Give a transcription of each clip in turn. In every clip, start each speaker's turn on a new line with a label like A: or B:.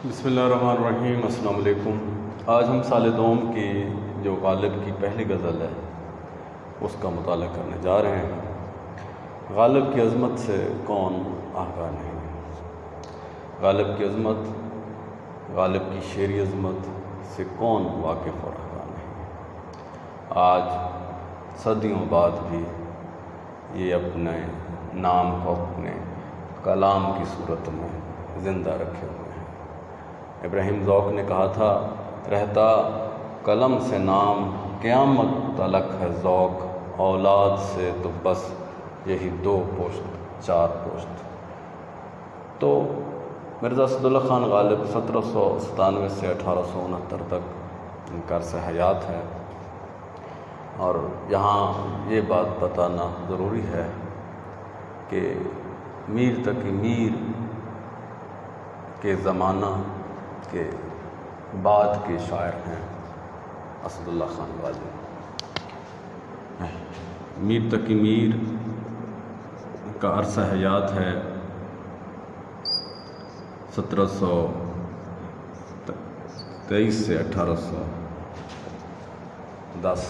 A: بسم اللہ الرحمن الرحیم۔ السلام علیکم۔ آج ہم سال دوم کی جو غالب کی پہلی غزل ہے اس کا مطالعہ کرنے جا رہے ہیں۔ غالب کی عظمت سے کون آگاہ نہیں ہے؟ غالب کی عظمت، غالب کی شعری عظمت سے کون واقف اور آگاہ نہیں ہے؟ آج صدیوں بعد بھی یہ اپنے نام کو اپنے کلام کی صورت میں زندہ رکھے ہوئے ہیں۔ ابراہیم ذوق نے کہا تھا، رہتا قلم سے نام قیامت تلک ہے ذوق، اولاد سے تو بس یہی 2 پشت 4 پشت۔ تو مرزا اسداللہ خان غالب 1797 سے 1869 تک ان کا عرصہ حیات ہے، اور یہاں یہ بات بتانا ضروری ہے کہ میر تقی میر کے زمانہ کے بعد کے شاعر ہیں اسداللہ خان غالب۔ میر تقی میر کا عرصہ حیات ہے 1723 سے 1810،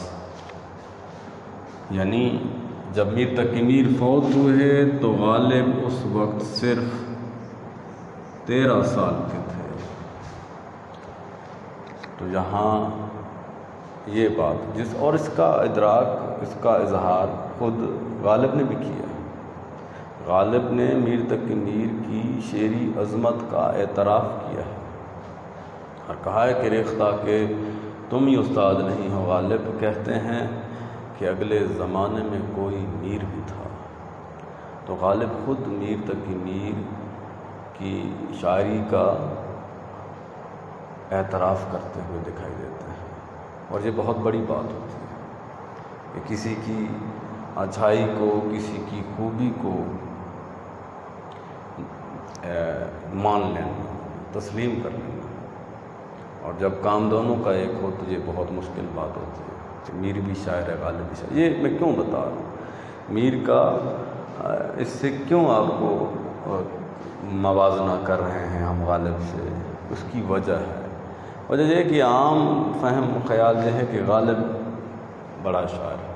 A: یعنی جب میر تقی میر فوت ہوئے تو غالب اس وقت صرف 13 سال کے تھے۔ تو یہاں یہ بات اور اس کا ادراک، اس کا اظہار خود غالب نے بھی کیا۔ غالب نے میر تقی میر کی شعری عظمت کا اعتراف کیا ہے اور کہا ہے کہ ریختہ کہ تم ہی استاد نہیں ہو غالب، کہتے ہیں کہ اگلے زمانے میں کوئی میر بھی تھا۔ تو غالب خود میر تقی میر کی شاعری کا اعتراف کرتے ہوئے دکھائی دیتے ہیں، اور یہ بہت بڑی بات ہوتی ہے کہ کسی کی اچھائی کو، کسی کی خوبی کو مان لینا، تسلیم کر لینا، اور جب کام دونوں کا ایک ہو تو یہ بہت مشکل بات ہوتی ہے کہ میر بھی شاعر ہے، غالب بھی شاعر۔ یہ میں کیوں بتا رہا ہوں؟ میر کا اس سے کیوں آپ کو موازنہ کر رہے ہیں ہم غالب سے؟ اس کی وجہ ہے، وجہ یہ کہ عام فہم و خیال یہ ہے کہ غالب بڑا شاعر ہے،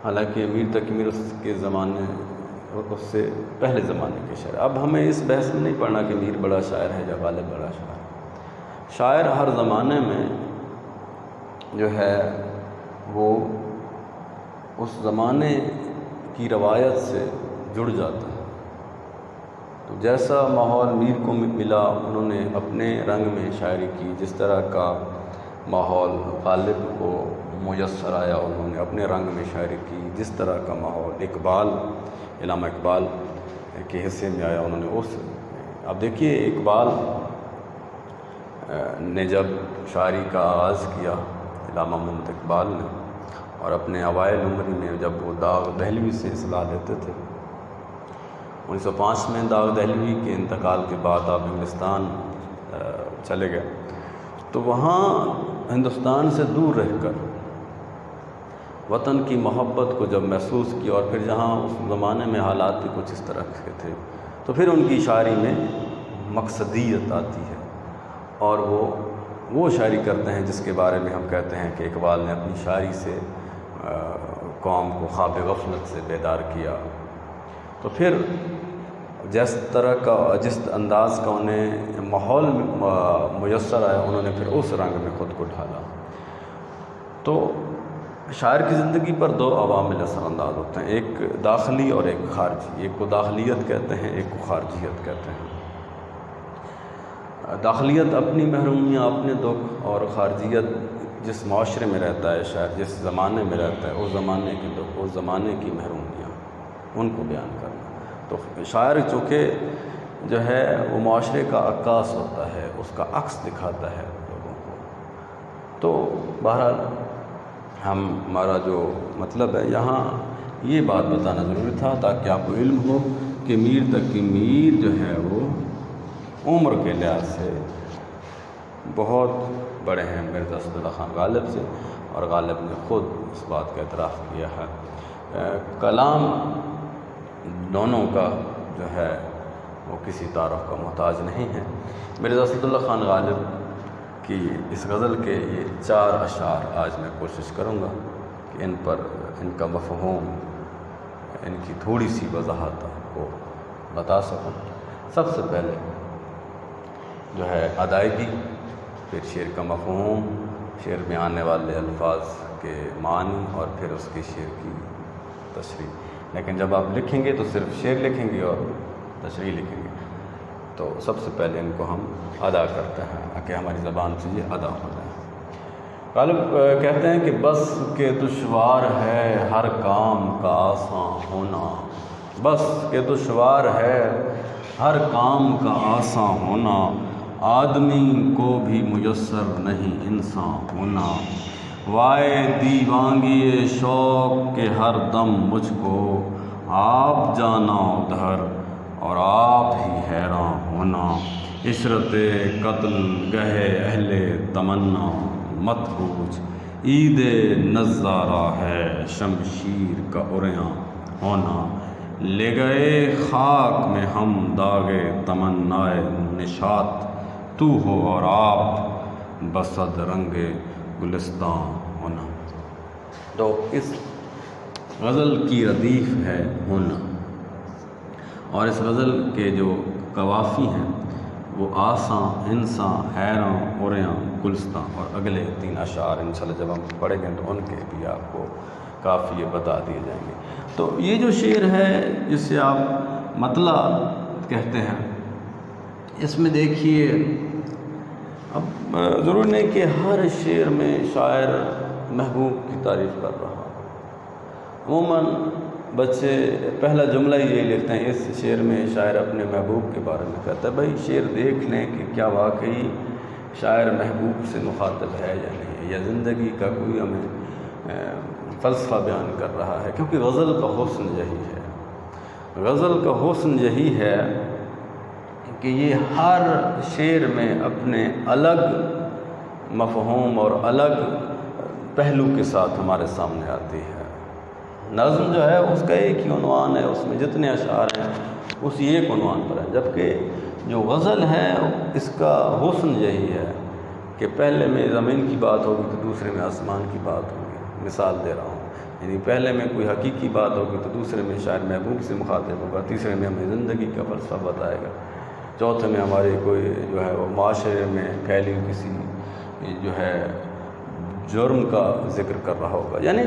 A: حالانکہ میر تقی میر اس کے زمانے، اس سے پہلے زمانے کے شاعر۔ اب ہمیں اس بحث میں نہیں پڑھنا کہ میر بڑا شاعر ہے یا غالب بڑا شاعر ہے۔ شاعر ہر زمانے میں جو ہے وہ اس زمانے کی روایت سے جڑ جاتا ہے۔ تو جیسا ماحول میر کو ملا، انہوں نے اپنے رنگ میں شاعری کی، جس طرح کا ماحول غالب کو میسر آیا انہوں نے اپنے رنگ میں شاعری کی، جس طرح کا ماحول اقبال، علامہ اقبال کے حصے میں آیا انہوں نے اس۔ اب دیکھیے اقبال نے جب شاعری کا آغاز کیا، علامہ محمد اقبال نے، اور اپنے اوائل عمر میں جب وہ داغ دہلوی سے اصلاح لیتے تھے، 1905 میں داغ دہلوی کے انتقال کے بعد آپ ہندوستان چلے گئے، تو وہاں ہندوستان سے دور رہ کر وطن کی محبت کو جب محسوس کیا، اور پھر جہاں اس زمانے میں حالات بھی کچھ اس طرح کے تھے، تو پھر ان کی شاعری میں مقصدیت آتی ہے، اور وہ شاعری کرتے ہیں جس کے بارے میں ہم کہتے ہیں کہ اقبال نے اپنی شاعری سے قوم کو خواب غفلت سے بیدار کیا۔ تو پھر جس طرح کا، جس انداز کا انہیں ماحول میسر آیا، انہوں نے پھر اس رنگ میں خود کو ڈھالا۔ تو شاعر کی زندگی پر 2 عوامل اثر انداز ہوتے ہیں، ایک داخلی اور ایک خارجی۔ ایک کو داخلیت کہتے ہیں، ایک کو خارجیت کہتے ہیں۔ داخلیت اپنی محرومیاں، اپنے دکھ، اور خارجیت جس معاشرے میں رہتا ہے شاعر، جس زمانے میں رہتا ہے، اس زمانے کے دکھ، اس زمانے کی محرومیاں، ان کو بیان کرنا۔ تو شاعر چونکہ جو ہے وہ معاشرے کا عکاس ہوتا ہے، اس کا عکس دکھاتا ہے لوگوں کو۔ تو بہرحال ہمارا جو مطلب ہے یہاں یہ بات بتانا ضروری تھا تاکہ آپ کو علم ہو کہ میر تقی میر جو ہے وہ عمر کے لحاظ سے بہت بڑے ہیں مرزا اسداللہ خان غالب سے، اور غالب نے خود اس بات کا اعتراف کیا ہے۔ کلام دونوں کا جو ہے وہ کسی تعارف کا محتاج نہیں ہے۔ مرزا اسد اللہ خان غالب کی اس غزل کے یہ 4 اشعار آج میں کوشش کروں گا کہ ان پر ان کا مفہوم، ان کی تھوڑی سی وضاحت آپ کو بتا سکوں۔ سب سے پہلے جو ہے ادائیگی، پھر شعر کا مفہوم، شعر میں آنے والے الفاظ کے معنی، اور پھر اس کی شعر کی تشریح۔ لیکن جب آپ لکھیں گے تو صرف شعر لکھیں گے اور تشریح لکھیں گے، تو سب سے پہلے ان کو ہم ادا کرتے ہیں کہ ہماری زبان سے یہ ادا ہو جائے۔ غالب کہتے ہیں کہ بس کہ دشوار ہے ہر کام کا آسان ہونا، بس کہ دشوار ہے ہر کام کا آسان ہونا، آدمی کو بھی میسر نہیں انسان ہونا، وائے دیوانگی شوق کے ہر دم مجھ کو، آپ جانا ادھر اور آپ ہی حیران ہونا، عشرت قتل گہے اہل تمنا مت پوچھ، عید نظارہ ہے شمشیر کا عریاں ہونا، لے گئے خاک میں ہم داغے تمنائے نشاط، تو ہو اور آپ بصد رنگ گلستان ہونا۔ تو اس غزل کی ردیف ہے ہونا، اور اس غزل کے جو قوافی ہیں وہ آساں، انساں، حیراں، عریاں، گلستان، اور اگلے 3 اشعار انشاءاللہ جب ہم پڑھیں گے تو ان کے بھی آپ کو قافیے بتا دیے جائیں گے۔ تو یہ جو شعر ہے جسے آپ مطلع کہتے ہیں، اس میں دیکھیے اب ضروری نہیں کہ ہر شعر میں شاعر محبوب کی تعریف کر رہا ہو۔ عموماً بچے پہلا جملہ ہی یہی لکھتے ہیں، اس شعر میں شاعر اپنے محبوب کے بارے میں کہتا ہے۔ بھائی شعر دیکھ لیں کہ کیا واقعی شاعر محبوب سے مخاطب ہے یا نہیں، یا زندگی کا کوئی ہمیں فلسفہ بیان کر رہا ہے، کیونکہ غزل کا حسن یہی ہے، غزل کا حسن یہی ہے کہ یہ ہر شعر میں اپنے الگ مفہوم اور الگ پہلو کے ساتھ ہمارے سامنے آتی ہے۔ نظم جو ہے اس کا ایک ہی عنوان ہے، اس میں جتنے اشعار ہیں اسی ایک عنوان پر ہے، جبکہ جو غزل ہے اس کا حسن یہی ہے کہ پہلے میں زمین کی بات ہوگی تو دوسرے میں آسمان کی بات ہوگی۔ مثال دے رہا ہوں، یعنی پہلے میں کوئی حقیقی بات ہوگی تو دوسرے میں شاعر محبوب سے مخاطب ہوگا، تیسرے میں ہمیں زندگی کا فلسفہ بتائے گا، چوتھے میں ہماری کوئی جو ہے وہ معاشرے میں پھیلی کسی جو ہے جرم کا ذکر کر رہا ہوگا۔ یعنی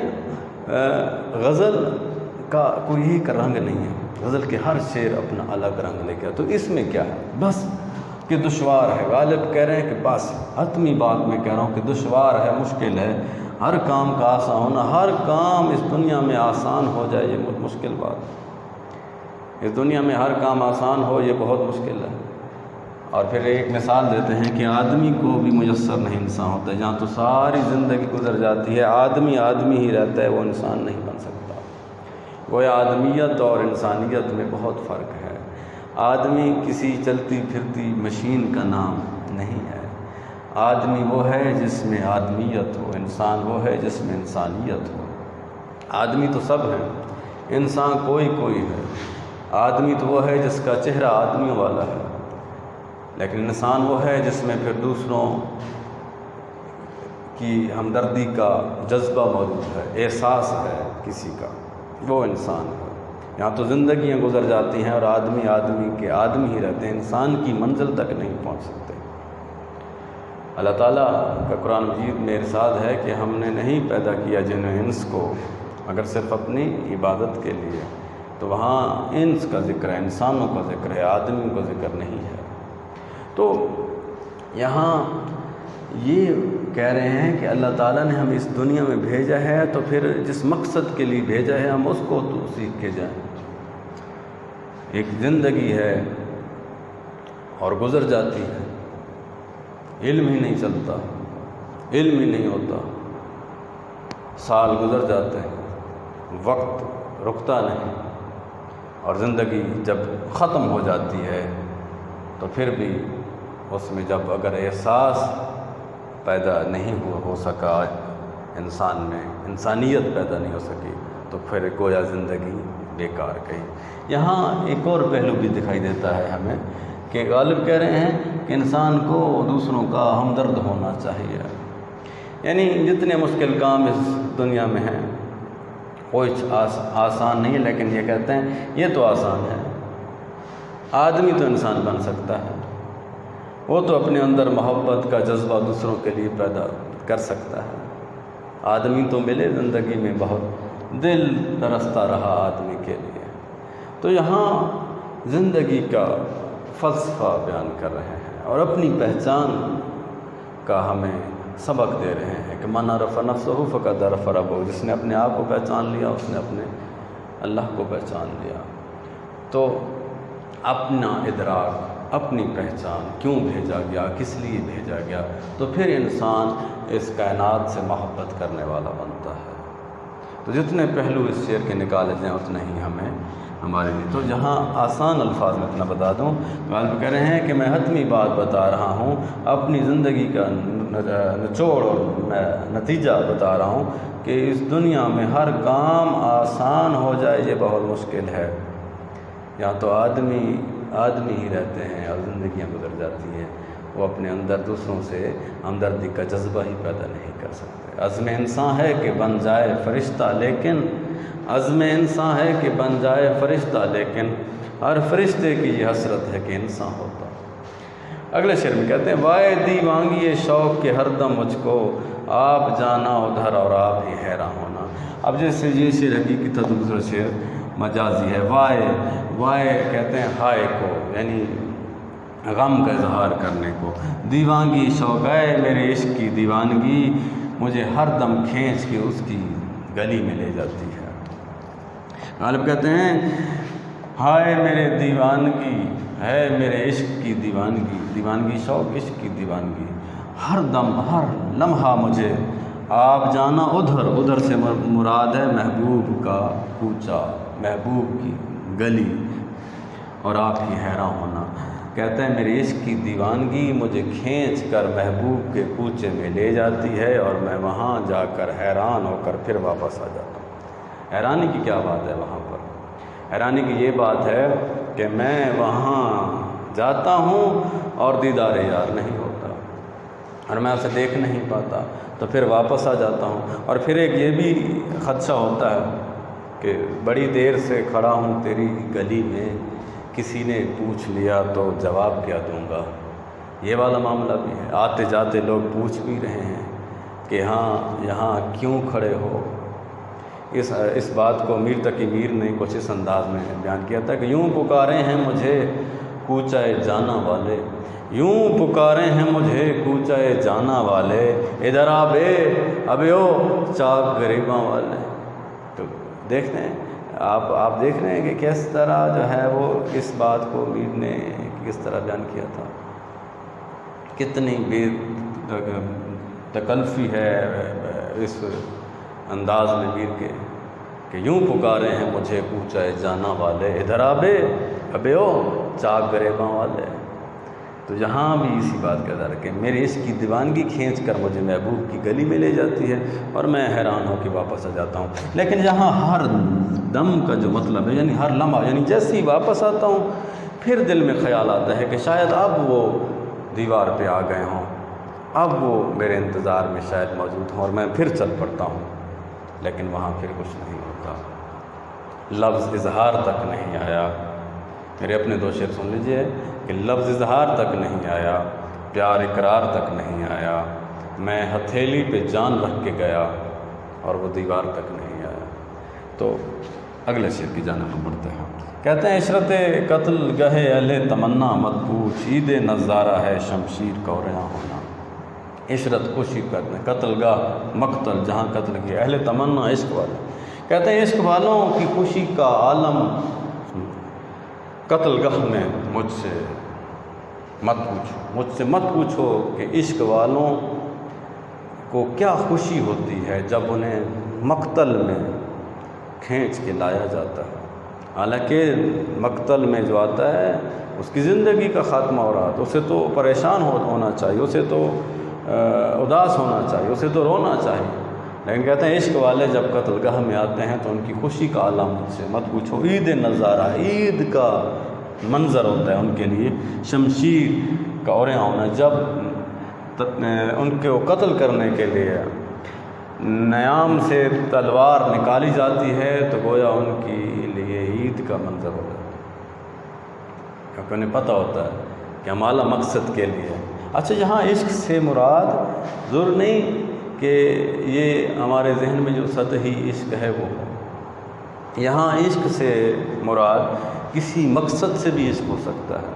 A: غزل کا کوئی ایک رنگ نہیں ہے، غزل کے ہر شعر اپنا الگ رنگ لے کے۔ تو اس میں کیا ہے؟ بس کہ دشوار ہے، غالب کہہ رہے ہیں کہ بس حتمی بات میں کہہ رہا ہوں کہ دشوار ہے، مشکل ہے ہر کام کا آسان ہونا، ہر کام اس دنیا میں آسان ہو جائے یہ مشکل بات ہے، اس دنیا میں ہر کام آسان ہو یہ بہت مشکل ہے۔ اور پھر ایک مثال دیتے ہیں کہ آدمی کو بھی میسر نہیں انسان ہوتا ہے، جہاں تو ساری زندگی گزر جاتی ہے آدمی ہی رہتا ہے، وہ انسان نہیں بن سکتا۔ گویا آدمیت اور انسانیت میں بہت فرق ہے۔ آدمی کسی چلتی پھرتی مشین کا نام نہیں ہے، آدمی وہ ہے جس میں آدمیت ہو، انسان وہ ہے جس میں انسانیت ہو۔ آدمی تو سب ہے، انسان کوئی ہے، آدمی تو وہ ہے جس کا چہرہ آدمیوں والا ہے، لیکن انسان وہ ہے جس میں پھر دوسروں کی ہمدردی کا جذبہ موجود ہے، احساس ہے کسی کا، وہ انسان ہے۔ یہاں تو زندگیاں گزر جاتی ہیں اور آدمی کے آدمی ہی رہتے ہیں، انسان کی منزل تک نہیں پہنچ سکتے۔ اللہ تعالیٰ کا قرآن مجید میں ارشاد ہے کہ ہم نے نہیں پیدا کیا جن و انس کو اگر صرف اپنی عبادت کے لیے، تو وہاں انس کا ذکر ہے، انسانوں کا ذکر ہے، آدمیوں کا ذکر نہیں ہے۔ تو یہاں یہ کہہ رہے ہیں کہ اللہ تعالیٰ نے ہمیں اس دنیا میں بھیجا ہے، تو پھر جس مقصد کے لیے بھیجا ہے ہم اس کو تو سیکھ کے جائیں۔ ایک زندگی ہے اور گزر جاتی ہے، علم ہی نہیں چلتا، علم ہی نہیں ہوتا، سال گزر جاتے ہیں، وقت رکتا نہیں، اور زندگی جب ختم ہو جاتی ہے تو پھر بھی اس میں جب اگر احساس پیدا نہیں ہو سکا انسان میں، انسانیت پیدا نہیں ہو سکی، تو پھر گویا زندگی بیکار کہی۔ یہاں ایک اور پہلو بھی دکھائی دیتا ہے ہمیں کہ غالب کہہ رہے ہیں کہ انسان کو دوسروں کا ہمدرد ہونا چاہیے، یعنی جتنے مشکل کام اس دنیا میں ہیں کچھ آسان نہیں ہے، لیکن یہ کہتے ہیں یہ تو آسان ہے، آدمی تو انسان بن سکتا ہے، وہ تو اپنے اندر محبت کا جذبہ دوسروں کے لیے پیدا کر سکتا ہے، آدمی تو ملے زندگی میں بہت دل ترستا رہا آدمی کے لیے۔ تو یہاں زندگی کا فلسفہ بیان کر رہے ہیں اور اپنی پہچان کا ہمیں سبق دے رہے ہیں کہ من عرف نفسہ فقد عرف ربہ، جس نے اپنے آپ کو پہچان لیا اس نے اپنے اللہ کو پہچان لیا۔ تو اپنا ادراک، اپنی پہچان، کیوں بھیجا گیا، کس لیے بھیجا گیا، تو پھر انسان اس کائنات سے محبت کرنے والا بنتا ہے۔ تو جتنے پہلو اس شعر کے نکالے جائیں اتنا ہی ہمیں ہمارے لیے۔ تو جہاں آسان الفاظ میں اتنا بتا دوں، غالب کہہ رہے ہیں کہ میں حتمی بات بتا رہا ہوں، اپنی زندگی کا نچوڑ اور میں نتیجہ بتا رہا ہوں کہ اس دنیا میں ہر کام آسان ہو جائے یہ بہت مشکل ہے۔ یہاں تو آدمی ہی رہتے ہیں اور زندگیاں گزر جاتی ہیں، وہ اپنے اندر دوسروں سے ہمدردی کا جذبہ ہی پیدا نہیں کر سکتے۔ عزم انسان ہے کہ بن جائے فرشتہ، لیکن عزم انسان ہے کہ بن جائے فرشتہ، لیکن ہر فرشتے کی یہ حسرت ہے کہ انسان ہوتا۔ اگلے شعر میں کہتے ہیں وائے دیوانگی شوق کے ہر دم مجھ کو، آپ جانا ادھر اور آپ ہی حیران ہونا۔ اب جیسے یہ شعر حقیقی تھا، دوسرا شعر مجازی ہے۔ وائے کہتے ہیں ہائے کو، یعنی غم کا اظہار کرنے کو۔ دیوانگی شوق ہے میرے عشق کی دیوانگی، مجھے ہر دم کھینچ کے اس کی گلی میں لے جاتی ہے۔ غالب کہتے ہیں ہائے میرے دیوانگی ہے میرے عشق کی دیوانگی، دیوانگی شوق عشق کی دیوانگی، ہر دم ہر لمحہ مجھے آپ جانا ادھر سے مراد ہے محبوب کا کوچہ، محبوب کی گلی، اور آپ کی حیران ہونا۔ کہتے ہیں میری عشق کی دیوانگی مجھے کھینچ کر محبوب کے کوچے میں لے جاتی ہے اور میں وہاں جا کر حیران ہو کر پھر واپس آ جاتا ہوں۔ حیرانی کی کیا بات ہے وہاں پر؟ حیرانی کی یہ بات ہے کہ میں وہاں جاتا ہوں اور دیدار یار نہیں ہوتا اور میں اسے دیکھ نہیں پاتا، تو پھر واپس آ جاتا ہوں۔ اور پھر ایک یہ بھی خدشہ ہوتا ہے کہ بڑی دیر سے کھڑا ہوں تیری گلی میں، کسی نے پوچھ لیا تو جواب کیا دوں گا، یہ والا معاملہ بھی ہے۔ آتے جاتے لوگ پوچھ بھی رہے ہیں کہ ہاں یہاں کیوں کھڑے ہو۔ اس بات کو میر تقی میر نے کچھ اس انداز میں بیان کیا تھا کہ یوں پکارے ہیں مجھے کوچہ جانا والے، یوں پکارے ہیں مجھے کوچہ جانا والے، ادھر ابے او چاک غریباں والے۔ تو دیکھتے ہیں آپ دیکھ رہے ہیں کہ کس طرح جو ہے وہ اس بات کو میر نے کس طرح بیان کیا تھا، کتنی بے تکلفی ہے اس انداز میں میر کے کہ یوں پکارے ہیں مجھے کوچہ جانا والے، ادھر ابے او چاک غریباں والے۔ تو یہاں بھی اسی بات کا ادھر کہ میرے عشق کی دیوانگی کھینچ کر مجھے محبوب کی گلی میں لے جاتی ہے اور میں حیران ہو کے واپس آ جاتا ہوں۔ لیکن یہاں ہر دم کا جو مطلب ہے یعنی ہر لمحہ، یعنی جیسے ہی واپس آتا ہوں پھر دل میں خیال آتا ہے کہ شاید اب وہ دیوار پہ آ گئے ہوں، اب وہ میرے انتظار میں شاید موجود ہوں اور میں پھر چل پڑتا ہوں، لیکن وہاں پھر کچھ نہیں ہوتا، لفظ اظہار تک نہیں آیا۔ میرے اپنے دو شعر سن لیجئے کہ لفظ اظہار تک نہیں آیا، پیار اقرار تک نہیں آیا، میں ہتھیلی پہ جان رکھ کے گیا اور وہ دیوار تک نہیں آیا۔ تو اگلے شعر کی جانب ہم بڑھتے ہیں۔ کہتے ہیں عشرت قتل گہے اہل تمنا مت پوچھ، عید نظارہ ہے شمشیر کا ریاں ہونا۔ عشرت خوشی کرتے ہیں، قتل گاہ مقتل جہاں قتل کیا، اہل تمنا عشق والے، کہتے ہیں عشق والوں کی خوشی کا عالم قتل گاہ میں مجھ سے مت پوچھو کہ عشق والوں کو کیا خوشی ہوتی ہے جب انہیں مقتل میں کھینچ کے لایا جاتا ہے۔ حالانکہ مقتل میں جو آتا ہے اس کی زندگی کا خاتمہ ہو رہا، تو اسے تو پریشان ہونا چاہیے، اسے تو اداس ہونا چاہیے، اسے تو رونا چاہیے، لیکن کہتے ہیں عشق والے جب قتل گاہ میں آتے ہیں تو ان کی خوشی کا عالم مجھ سے مت پوچھو، عید نظارہ، عید کا منظر ہوتا ہے ان کے لیے، شمشیر کا اوریا ہونا۔ جب ان کو قتل کرنے کے لیے نیام سے تلوار نکالی جاتی ہے تو گویا ان کے لیے عید کا منظر ہو جاتا ہے، کیونکہ انہیں پتہ ہوتا ہے کہ ہم اعلیٰ مقصد کے لیے۔ اچھا، یہاں عشق سے مراد ضرور نہیں کہ یہ ہمارے ذہن میں جو سطحی عشق ہے وہ ہو، یہاں عشق سے مراد کسی مقصد سے بھی عشق ہو سکتا ہے،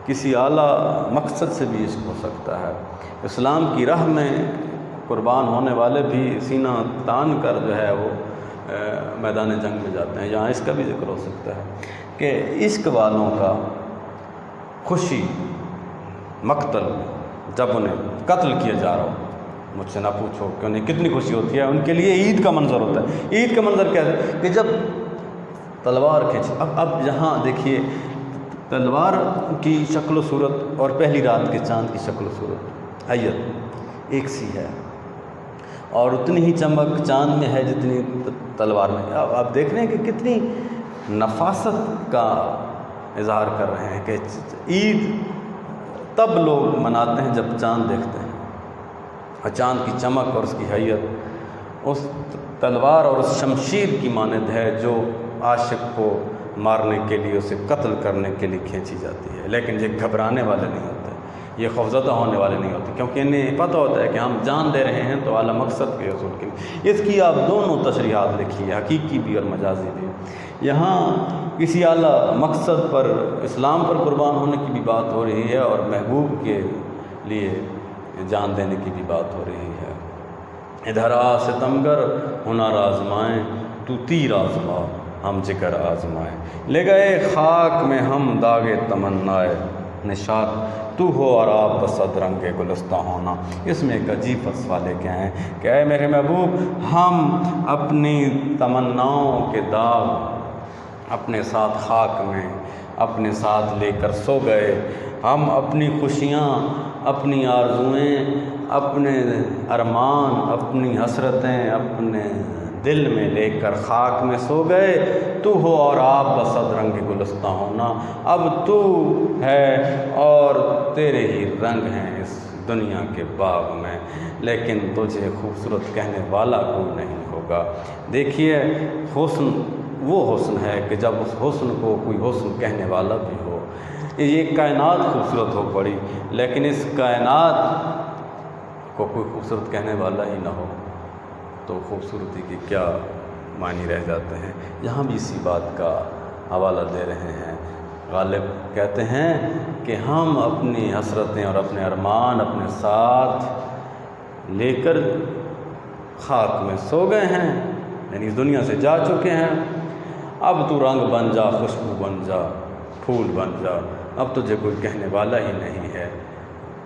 A: کسی اعلیٰ مقصد سے بھی عشق ہو سکتا ہے۔ اسلام کی راہ میں قربان ہونے والے بھی سینہ تان کر جو ہے وہ میدان جنگ میں جاتے ہیں، یہاں اس کا بھی ذکر ہو سکتا ہے کہ عشق والوں کا خوشی مقتل، جب انہیں قتل کیا جا رہا ہو، مجھ سے نہ پوچھو کہ انہیں کتنی خوشی ہوتی ہے، ان کے لیے عید کا منظر ہوتا ہے۔ عید کا منظر کیا ہے کہ جب تلوار کھینچ، اب یہاں دیکھیے تلوار کی شکل و صورت اور پہلی رات کے چاند کی شکل و صورت حیت ایک سی ہے، اور اتنی ہی چمک چاند میں ہے جتنی تلوار میں۔ اب آپ دیکھ رہے ہیں کہ کتنی نفاست کا اظہار کر رہے ہیں کہ عید تب لوگ مناتے ہیں جب چاند دیکھتے ہیں، اور چاند کی چمک اور اس کی حیت اس تلوار اور اس شمشیر کی مانند ہے جو عاشق کو مارنے کے لیے، اسے قتل کرنے کے لیے کھینچی جاتی ہے۔ لیکن یہ گھبرانے والے نہیں ہوتے، یہ خوفزدہ ہونے والے نہیں ہوتے، کیونکہ انہیں پتہ ہوتا ہے کہ ہم جان دے رہے ہیں تو اعلیٰ مقصد کے حصول کے لیے۔ اس کی آپ دونوں تشریحات لکھیے، حقیقی بھی اور مجازی بھی۔ یہاں کسی اعلیٰ مقصد پر، اسلام پر قربان ہونے کی بھی بات ہو رہی ہے، اور محبوب کے لیے جان دینے کی بھی بات ہو رہی ہے۔ ادھر آ ستمگر ہنر آزمائیں، تو تیر آزما ہم جگر آزمائیں، لے گئے خاک میں ہم داغے تمنائے، نشاد تو ہو اور آپ بسد رنگ گلستہ ہونا۔ اس میں ایک عجیب فلسفہ کیا ہیں کہ اے میرے محبوب، ہم اپنی تمناؤں کے داغ اپنے ساتھ خاک میں اپنے ساتھ لے کر سو گئے، ہم اپنی خوشیاں، اپنی آرزوئیں، اپنے ارمان، اپنی حسرتیں اپنے دل میں لے کر خاک میں سو گئے، تو ہو اور آپ بسد رنگ گلستہ ہونا۔ اب تو ہے اور تیرے ہی رنگ ہیں اس دنیا کے باغ میں، لیکن تجھے خوبصورت کہنے والا کوئی نہیں ہوگا۔ دیکھیے، حسن وہ حسن ہے کہ جب اس حسن کو کوئی حسن کہنے والا بھی ہو۔ یہ کائنات خوبصورت ہو پڑی، لیکن اس کائنات کو کوئی خوبصورت کہنے والا ہی نہ ہو تو خوبصورتی کے کیا معنی رہ جاتے ہیں۔ یہاں بھی اسی بات کا حوالہ دے رہے ہیں۔ غالب کہتے ہیں کہ ہم اپنی حسرتیں اور اپنے ارمان اپنے ساتھ لے کر خاک میں سو گئے ہیں، یعنی اس دنیا سے جا چکے ہیں۔ اب تو رنگ بن جا، خوشبو بن جا، پھول بن جا، اب تجھے کوئی کہنے والا ہی نہیں ہے،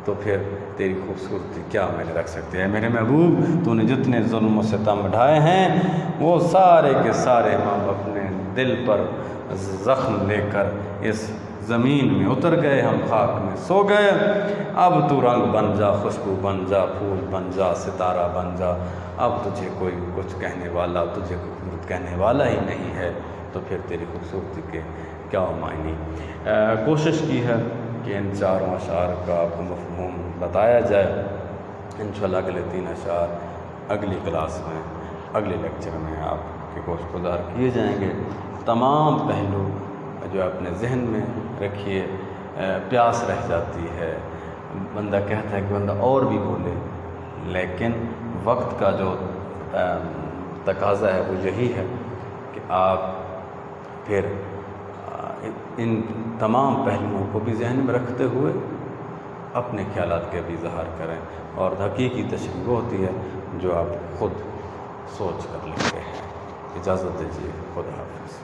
A: تو پھر تیری خوبصورتی کیا میں نے رکھ سکتے ہیں۔ میرے محبوب، تو نے جتنے ظلم و ستم ڈھائے ہیں وہ سارے کے سارے ہم اپنے دل پر زخم لے کر اس زمین میں اتر گئے، ہم خاک میں سو گئے۔ اب تو رنگ بن جا، خوشبو بن جا، پھول بن جا، ستارہ بن جا، اب تجھے کوئی کچھ کہنے والا، تجھے خوبصورت کہنے والا ہی نہیں ہے، تو پھر تیری خوبصورتی کے کیا معنی۔ کوشش کی ہے کہ ان چاروں اشعار کا آپ کو مفہوم بتایا جائے۔ انشاءاللہ اگلے 3 اشعار اگلی کلاس میں، اگلے لیکچر میں آپ کے گوشت گزار کیے جائیں گے۔ تمام پہلو جو اپنے ذہن میں رکھیے۔ پیاس رہ جاتی ہے، بندہ کہتا ہے کہ بندہ اور بھی بولے، لیکن وقت کا جو تقاضا ہے وہ یہی ہے کہ آپ پھر ان تمام پہلوؤں کو بھی ذہن میں رکھتے ہوئے اپنے خیالات کے بھی اظہار کریں، اور حقیقی تشریح وہ ہوتی ہے جو آپ خود سوچ کر لکھتے ہیں۔ اجازت دیجیے، خدا حافظ۔